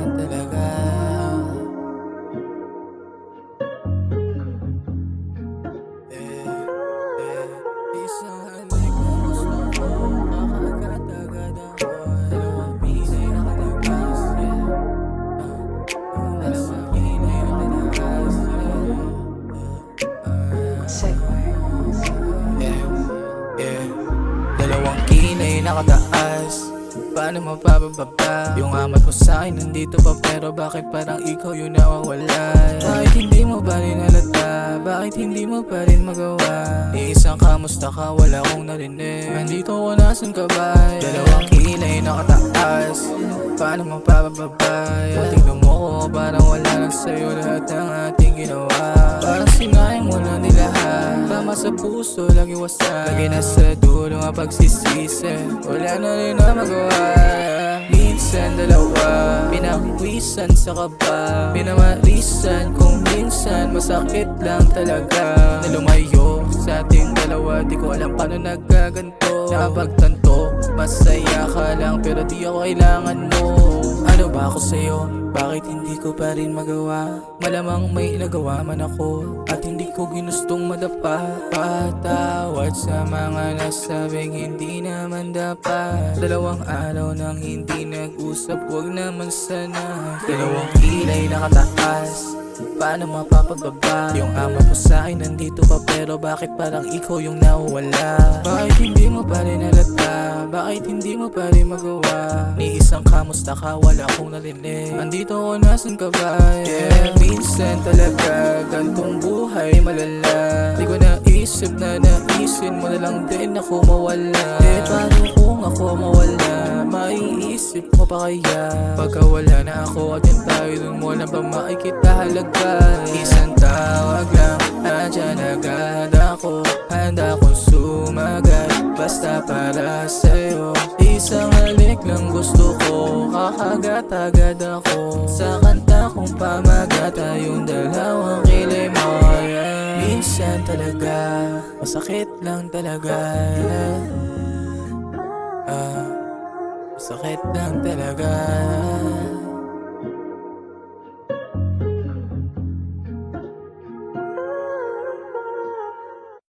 lang talaga. Isang halik na gusto ko, kakagat-agad ako. Dalawang pilay na kalagas, dalawang pilay na kalagas, dalawang kilay nakataas. Paano mapapababa? Yung amat mo sa'kin nandito pa, pero bakit parang ikaw yung nawawala? Bakit hindi mo pa rin halata? Bakit hindi mo pa rin magawa? Isang kamusta ka, wala kong narinig. Nandito ko, nasan ka ba? Dalawang kilay nakataas. Paano mapapababa? Tingnan mo ko, parang wala lang sa'yo lahat ng ating ginawa. Parang sinayang mo lang di lahat. Tama sa puso, lagi wasak. Lagi nasa dulo nga pagsisisi. Wala na rin na magawa. Minsan dalawa, pinakwisan sa kaba. Pinamarisan kung minsan masakit lang talaga. Na lumayo sa ating dalawa, di ko alam paano nagkaganto. Nakapagtanto, masaya ka lang pero di ako kailangan mo. Ano ba ako sa'yo? Bakit hindi ko pa rin magawa? Malamang may nagawa man ako at hindi ko ginustong madapa. Patawad sa mga nasabing hindi naman dapat. Dalawang araw nang hindi nag-usap, wag naman sana. Dalawang kilay nakataas. Paano mapapababa? Yung amat mo sa'kin nandito pa, pero bakit parang ikaw yung nawawala? Bakit hindi mo pa rin halata? Bakit hindi mo pa rin magawa? Ni isang kamusta ka, wala akong narinig. Andito ko, nasan ka ba? Minsan talaga gantong buhay malala. Di ko naisip na naisin mo na lang din ako mawala. Paano kung ako mawala? Maiisip mo pa kaya? Pagka wala na ako at yung tayo dun mo na ba makikita halaga? Isang tawag lang, andyan agad ako. Handa kong sumagat, basta para sa'yo. Isang halik lang gusto ko, kakagat agad ako. Sa kanta kong pamagat, tayong dalawang kilay mo. Minsan talaga, masakit lang talaga. Masakit lang talaga.